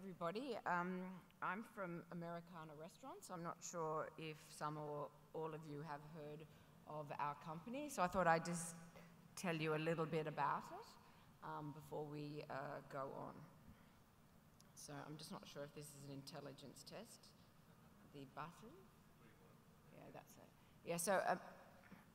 everybody. I'm from Americana Restaurants. I'm not sure if some or all of you have heard of our company, so I thought I'd just tell you a little bit about it before we go on. So I'm just not sure if this is an intelligence test. The button. Yeah, that's it. Yeah, so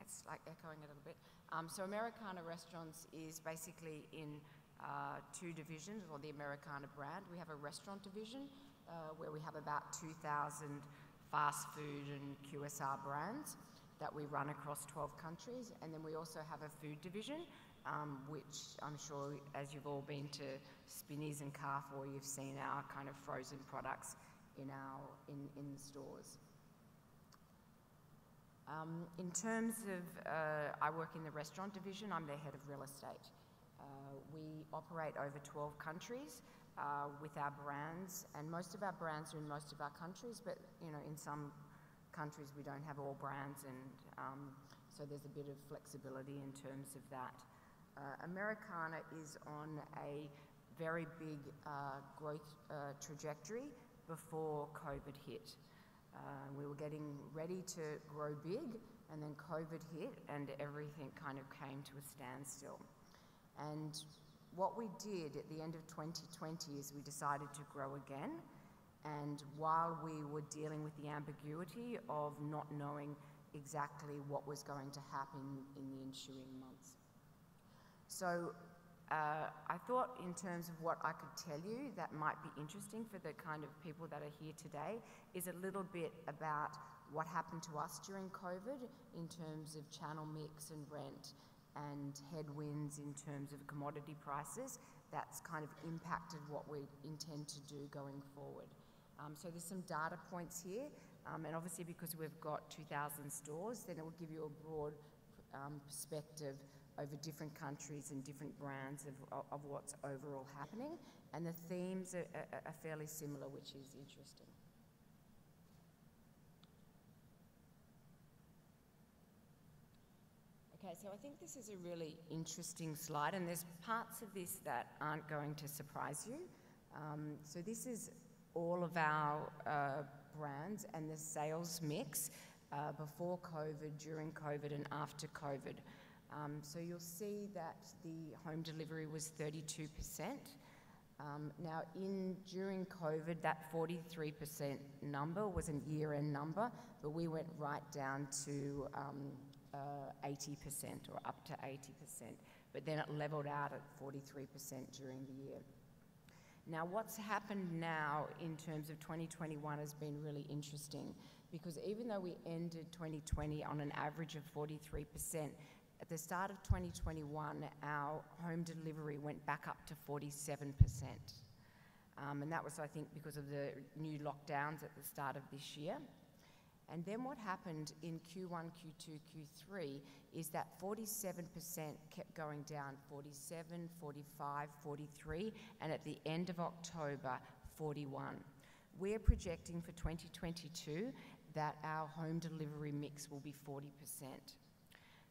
it's like echoing a little bit. So Americana Restaurants is basically in two divisions, or the Americana brand. We have a restaurant division where we have about 2,000 fast food and QSR brands that we run across 12 countries. And then we also have a food division, which I'm sure as you've all been to Spinneys and Carrefour, you've seen our kind of frozen products in the stores. In terms of, I work in the restaurant division. I'm the head of real estate. We operate over 12 countries with our brands, and most of our brands are in most of our countries, but in some countries we don't have all brands, and so there's a bit of flexibility in terms of that. Americana is on a very big growth trajectory before COVID hit. We were getting ready to grow big, and then COVID hit and everything kind of came to a standstill. And what we did at the end of 2020 is we decided to grow again, and while we were dealing with the ambiguity of not knowing exactly what was going to happen in the ensuing months. So I thought, in terms of what I could tell you that might be interesting for the kind of people that are here today, is a little bit about what happened to us during COVID in terms of channel mix and rent, and headwinds in terms of commodity prices. That's kind of impacted what we intend to do going forward. So there's some data points here, and obviously because we've got 2,000 stores, then it will give you a broad perspective over different countries and different brands of what's overall happening, and the themes are fairly similar, which is interesting. Okay, so I think this is a really interesting slide, and there's parts of this that aren't going to surprise you. So this is all of our brands and the sales mix before COVID, during COVID, and after COVID. So you'll see that the home delivery was 32%. Now, during COVID, that 43% number was a year-end number, but we went right down to 80% or up to 80%, but then it leveled out at 43% during the year. Now, what's happened now in terms of 2021 has been really interesting, because even though we ended 2020 on an average of 43%, at the start of 2021, our home delivery went back up to 47%. And that was, I think, because of the new lockdowns at the start of this year. And then what happened in Q1, Q2, Q3 is that 47% kept going down, 47, 45, 43, and at the end of October, 41. We're projecting for 2022 that our home delivery mix will be 40%.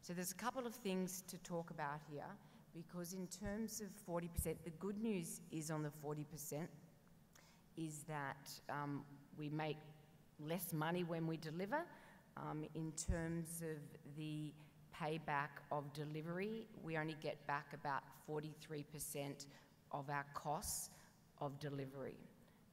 So there's a couple of things to talk about here, because in terms of 40%, the good news is on the 40% is that we make less money when we deliver. In terms of the payback of delivery, we only get back about 43% of our costs of delivery.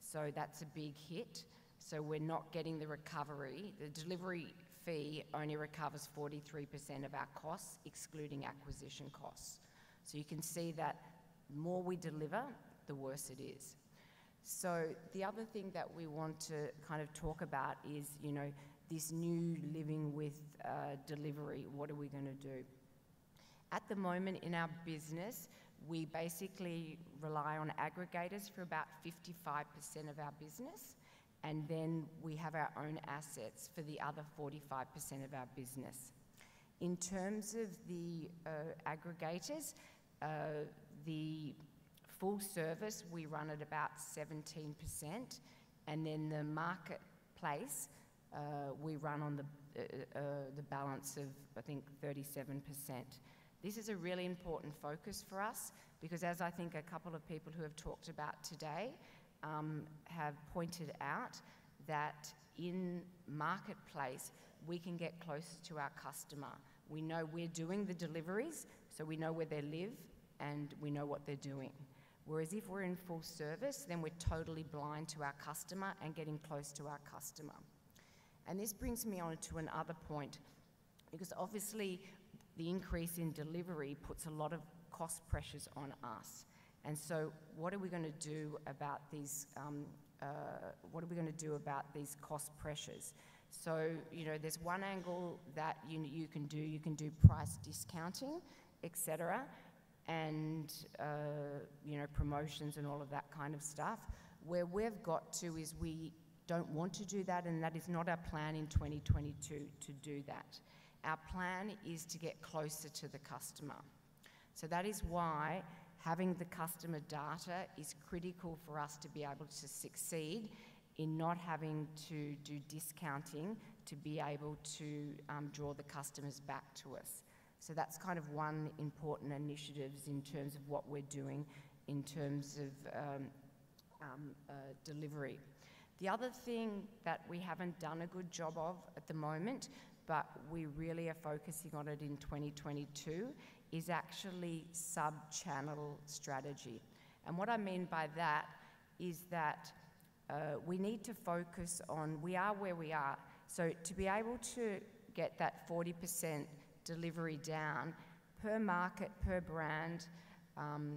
So that's a big hit. So we're not getting the recovery. The delivery fee only recovers 43% of our costs, excluding acquisition costs. So you can see that the more we deliver, the worse it is. So the other thing that we want to kind of talk about is, this new living with delivery. What are we going to do? At the moment in our business, we basically rely on aggregators for about 55% of our business, and then we have our own assets for the other 45% of our business. In terms of the aggregators, the full service we run at about 17%, and then the marketplace we run on the balance of, I think, 37%. This is a really important focus for us, because as I think a couple of people who have talked about today, have pointed out that in marketplace, we can get closer to our customer. We know we're doing the deliveries, so we know where they live and we know what they're doing. Whereas if we're in full service, then we're totally blind to our customer and getting close to our customer. And this brings me on to another point, because obviously the increase in delivery puts a lot of cost pressures on us. And so what are we going to do about these cost pressures? So, you know, there's one angle that you can do price discounting, etc., and, you know, promotions and all of that kind of stuff. Where we've got to is we don't want to do that, and that is not our plan in 2022 to do that. Our plan is to get closer to the customer. So that is why having the customer data is critical for us to be able to succeed in not having to do discounting to be able to draw the customers back to us. So that's kind of one important initiative in terms of what we're doing in terms of delivery. The other thing that we haven't done a good job of at the moment, but we really are focusing on it in 2022, is actually sub-channel strategy. And what I mean by that is that we need to focus on, we are where we are. So to be able to get that 40% delivery down per market, per brand,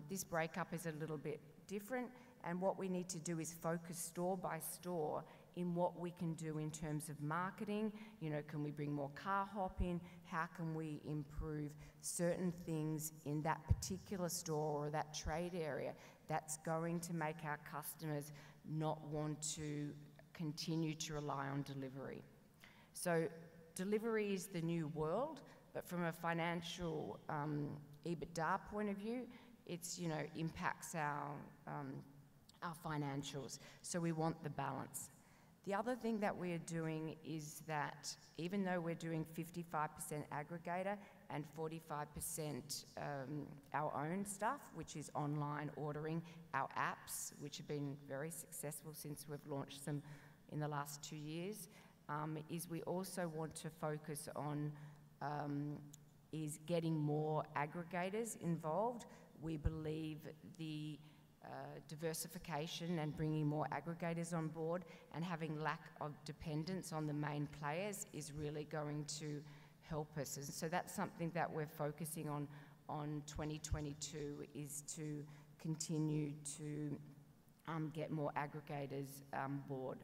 this breakup is a little bit different. And what we need to do is focus store by store in what we can do in terms of marketing. You know, can we bring more car hop in? How can we improve certain things in that particular store or that trade area that's going to make our customers not want to continue to rely on delivery? So delivery is the new world, but from a financial EBITDA point of view, it's, you know, impacts our financials. So we want the balance. The other thing that we're doing is that even though we're doing 55% aggregator and 45% our own stuff, which is online ordering, our apps, which have been very successful since we've launched them in the last 2 years, is we also want to focus on is getting more aggregators involved. We believe the diversification and bringing more aggregators on board and having lack of dependence on the main players is really going to help us. And so that's something that we're focusing on 2022, is to continue to get more aggregators board.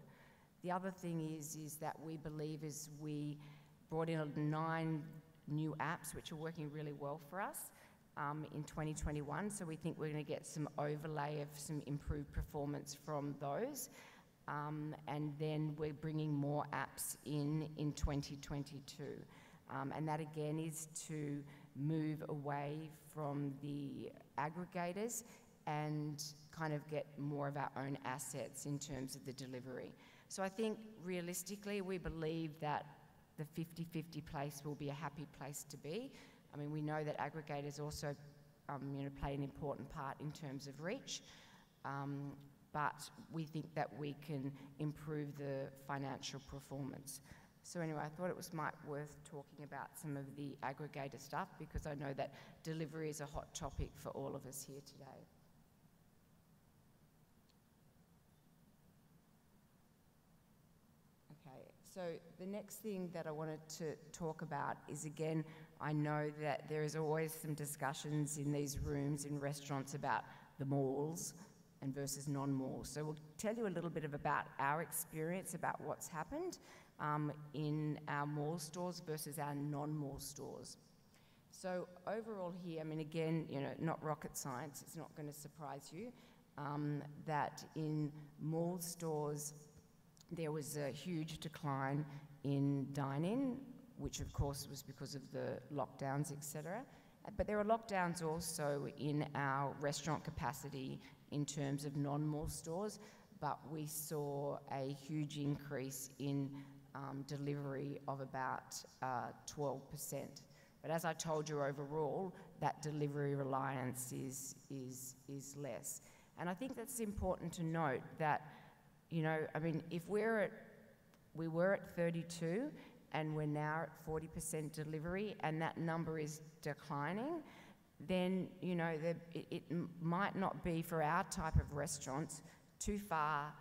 The other thing is that we believe is we brought in 9 new apps which are working really well for us in 2021, so we think we're going to get some overlay of some improved performance from those, and then we're bringing more apps in 2022, and that again is to move away from the aggregators and kind of get more of our own assets in terms of the delivery. So I think realistically we believe that the 50-50 place will be a happy place to be. I mean, we know that aggregators also, you know, play an important part in terms of reach, but we think that we can improve the financial performance. So anyway, I thought it was worth talking about some of the aggregator stuff, because I know that delivery is a hot topic for all of us here today. So the next thing that I wanted to talk about is, again, I know that there is always some discussions in these rooms in restaurants about the malls and versus non-malls. So we'll tell you a little bit about our experience about what's happened in our mall stores versus our non-mall stores. So overall here, I mean, again, you know, not rocket science, it's not going to surprise you, that in mall stores, there was a huge decline in dine-in, which of course was because of the lockdowns, etc. But there are lockdowns also in our restaurant capacity in terms of non-mall stores, but we saw a huge increase in delivery of about 12%. But as I told you, overall, that delivery reliance is less. And I think that's important to note that, you know, I mean, if we were at 32 and we're now at 40% delivery and that number is declining, then, you know, it might not be for our type of restaurants too far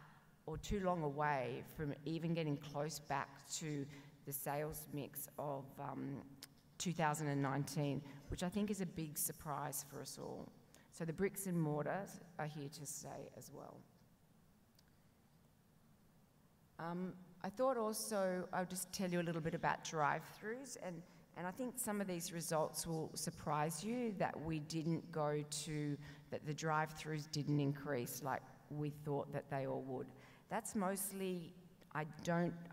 or too long away from even getting close back to the sales mix of 2019, which I think is a big surprise for us all. So the bricks and mortars are here to stay as well. I thought also I'll just tell you a little bit about drive-thrus, and I think some of these results will surprise you that that the drive-thrus didn't increase like we thought that they all would. That's mostly, I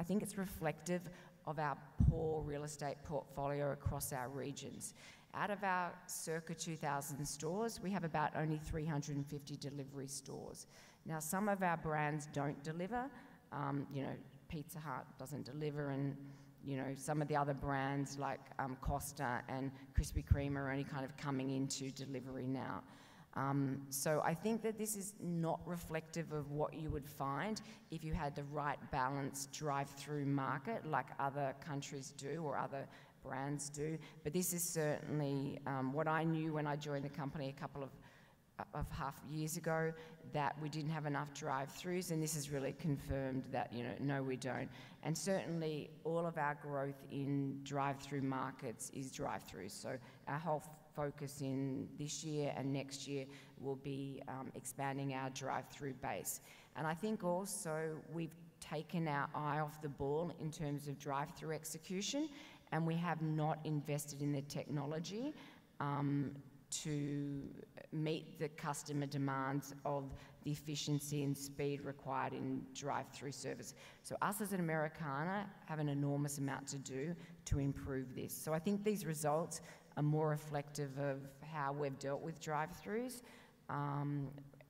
think it's reflective of our poor real estate portfolio across our regions. Out of our circa 2,000 stores, we have about only 350 delivery stores. Now, some of our brands don't deliver. You know, Pizza Hut doesn't deliver, and you know, some of the other brands like Costa and Krispy Kreme are only kind of coming into delivery now. So I think that this is not reflective of what you would find if you had the right balanced drive-through market like other countries do or other brands do. But this is certainly what I knew when I joined the company a couple of half years ago, that we didn't have enough drive-throughs, and this has really confirmed that, you know, no, we don't. And certainly all of our growth in drive-through markets is drive-throughs. So our whole focus in this year and next year will be expanding our drive-through base. And I think also we've taken our eye off the ball in terms of drive-through execution, and we have not invested in the technology to meet the customer demands of the efficiency and speed required in drive-through service. So us as an Americana have an enormous amount to do to improve this. So I think these results are more reflective of how we've dealt with drive-throughs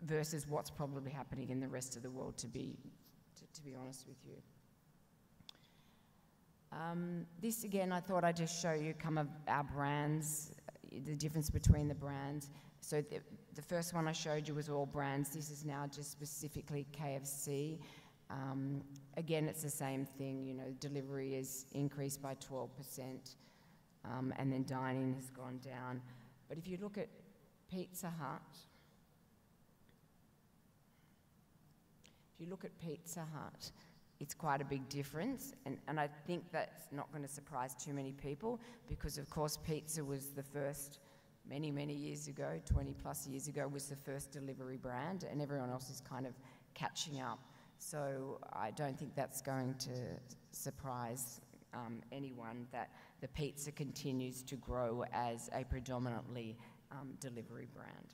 versus what's probably happening in the rest of the world, to be honest with you. This again, I thought I'd just show you some of our brands, the difference between the brands. So the first one I showed you was all brands. This is now just specifically KFC. Again, it's the same thing, you know, delivery is increased by 12%, and then dining has gone down. But if you look at Pizza Hut, it's quite a big difference, and I think that's not going to surprise too many people, because of course pizza was the first, many years ago, 20 plus years ago, was the first delivery brand, and everyone else is kind of catching up. So I don't think that's going to surprise anyone that the pizza continues to grow as a predominantly delivery brand.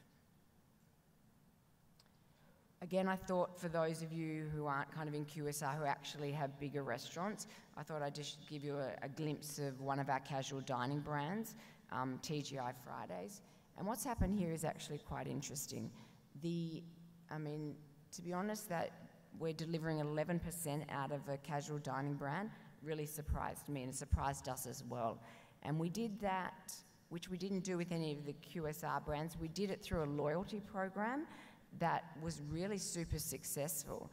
Again, I thought for those of you who aren't kind of in QSR, who actually have bigger restaurants, I thought I'd just give you a glimpse of one of our casual dining brands, TGI Fridays. And what's happened here is actually quite interesting. I mean, to be honest, that we're delivering 11% out of a casual dining brand really surprised me, and it surprised us as well. And we did that, which we didn't do with any of the QSR brands. We did it through a loyalty program that was really super successful.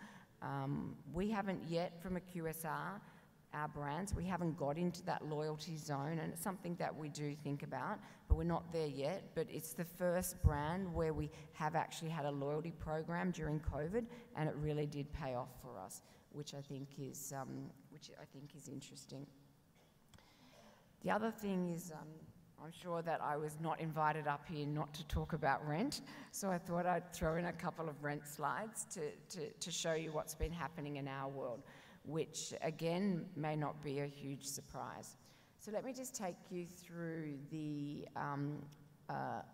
We haven't yet, from a QSR, our brands, we haven't got into that loyalty zone, and it's something that we do think about, but we're not there yet. But it's the first brand where we have actually had a loyalty program during COVID, and it really did pay off for us, which I think is interesting. The other thing is, I'm sure that I was not invited up here not to talk about rent, so I thought I'd throw in a couple of rent slides to show you what's been happening in our world, which again may not be a huge surprise. So let me just take you through the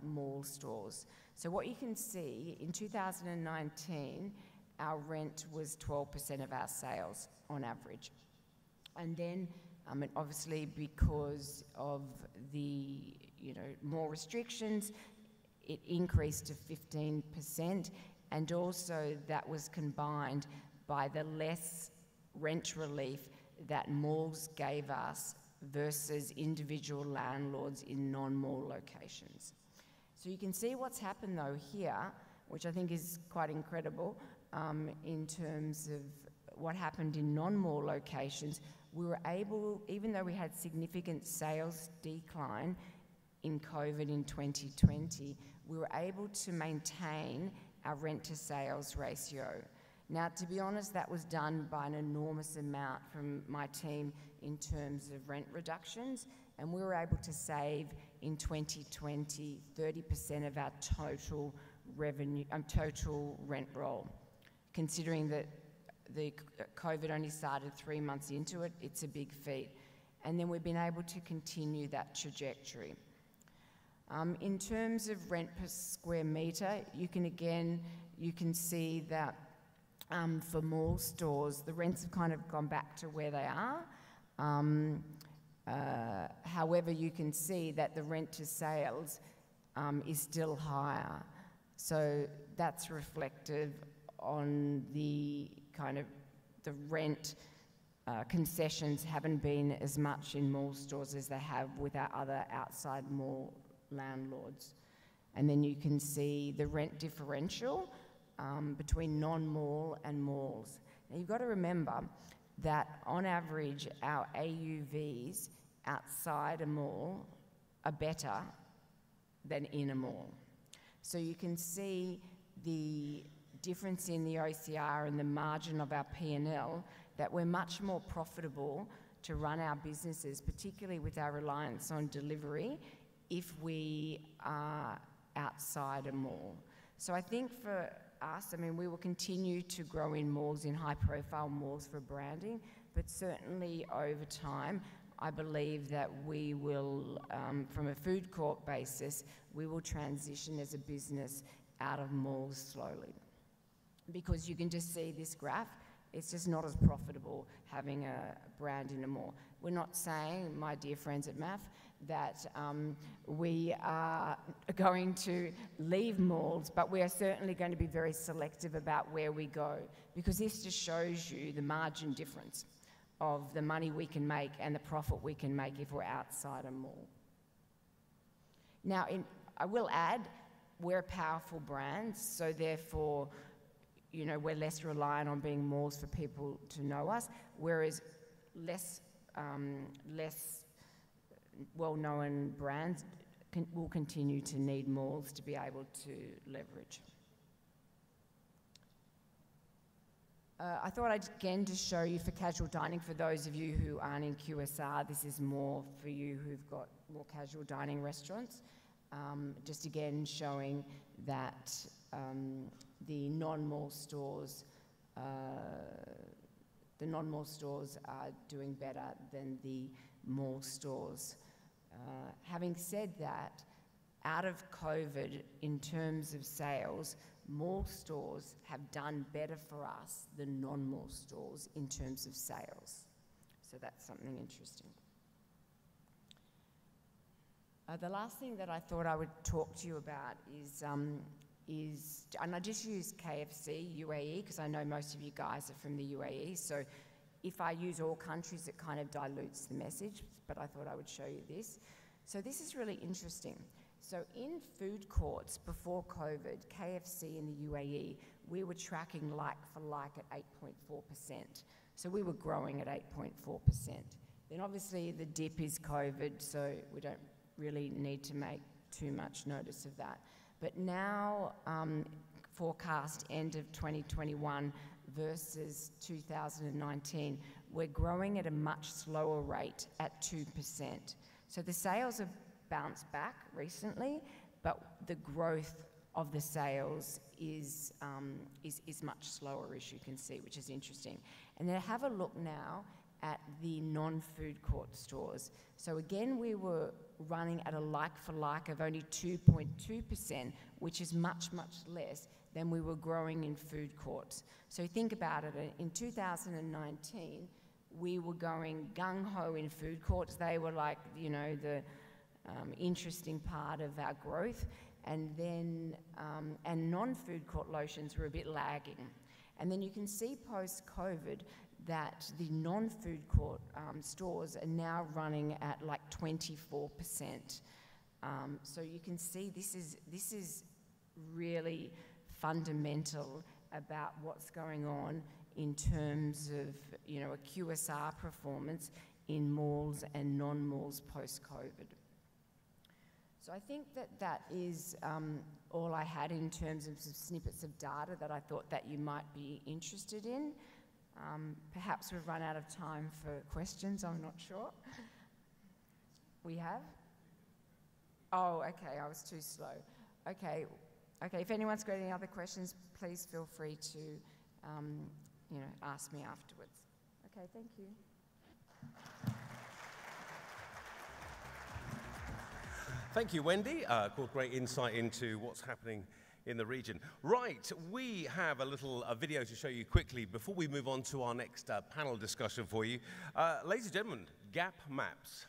mall stores. So what you can see, in 2019, our rent was 12% of our sales on average. And then, obviously because of the, more restrictions, it increased to 15%, and also that was combined by the less rent relief that malls gave us versus individual landlords in non-mall locations. So you can see what's happened though here. which I think is quite incredible in terms of what happened in non-mall locations. We were able, even though we had significant sales decline in COVID in 2020, we were able to maintain our rent to sales ratio. Now, to be honest, that was done by an enormous amount from my team in terms of rent reductions, and we were able to save in 2020 30% of our total revenue, total rent roll. Considering that the COVID only started 3 months into it, it's a big feat. And then we've been able to continue that trajectory. In terms of rent per square metre, you can see that for mall stores, the rents have kind of gone back to where they are. However, you can see that the rent to sales is still higher. So that's reflective on the kind of the rent concessions haven't been as much in mall stores as they have with our other outside mall landlords. And then you can see the rent differential between non-mall and malls. Now you've got to remember that on average our AUVs outside a mall are better than in a mall. So you can see the difference in the OCR and the margin of our P&L, that we're much more profitable to run our businesses, particularly with our reliance on delivery, if we are outside a mall. So I think for us, I mean, we will continue to grow in malls, in high-profile malls for branding, but certainly over time, I believe that we will, from a food court basis, we will transition as a business out of malls slowly. Because you can just see this graph, it's just not as profitable having a brand in a mall. We're not saying, my dear friends at MAF, that we are going to leave malls, but we are certainly going to be very selective about where we go, because this just shows you the margin difference of the money we can make and the profit we can make if we're outside a mall. Now, I will add, we're a powerful brand, so therefore, you know, we're less reliant on being malls for people to know us, whereas less well-known brands will continue to need malls to be able to leverage. I thought I'd again just show you for casual dining, for those of you who aren't in QSR, this is more for you who've got more casual dining restaurants. Just again showing that the non-mall stores are doing better than the mall stores. Having said that, out of COVID, in terms of sales, mall stores have done better for us than non-mall stores in terms of sales. So that's something interesting. The last thing that I thought I would talk to you about is, and I just use KFC, UAE, because I know most of you guys are from the UAE, so if I use all countries, it kind of dilutes the message, but I thought I would show you this. So this is really interesting. So in food courts before COVID, KFC in the UAE, we were tracking like for like at 8.4%. So we were growing at 8.4%. Then obviously the dip is COVID, so we don't really need to make too much notice of that. But now, forecast end of 2021 versus 2019, we're growing at a much slower rate at 2%. So the sales have bounced back recently, but the growth of the sales is much slower, as you can see, which is interesting. And then have a look now at the non-food court stores. So again, we were running at a like-for-like of only 2.2%, which is much, much less than we were growing in food courts. So think about it, in 2019, we were going gung-ho in food courts. They were like, you know, the interesting part of our growth. And then, and non-food court lotions were a bit lagging. And then you can see post-COVID that the non-food court stores are now running at like 24%. So you can see this is really fundamental about what's going on in terms of, you know, a QSR performance in malls and non-malls post-COVID. So I think that that is all I had in terms of some snippets of data that I thought that you might be interested in. Perhaps we've run out of time for questions, I'm not sure. We have? Oh, okay, I was too slow. Okay, if anyone's got any other questions, please feel free to, you know, ask me afterwards. Okay, thank you. Thank you, Wendy. Got great insight into what's happening in the region. Right, we have a little video to show you quickly before we move on to our next panel discussion for you. Ladies and gentlemen, Gap Maps.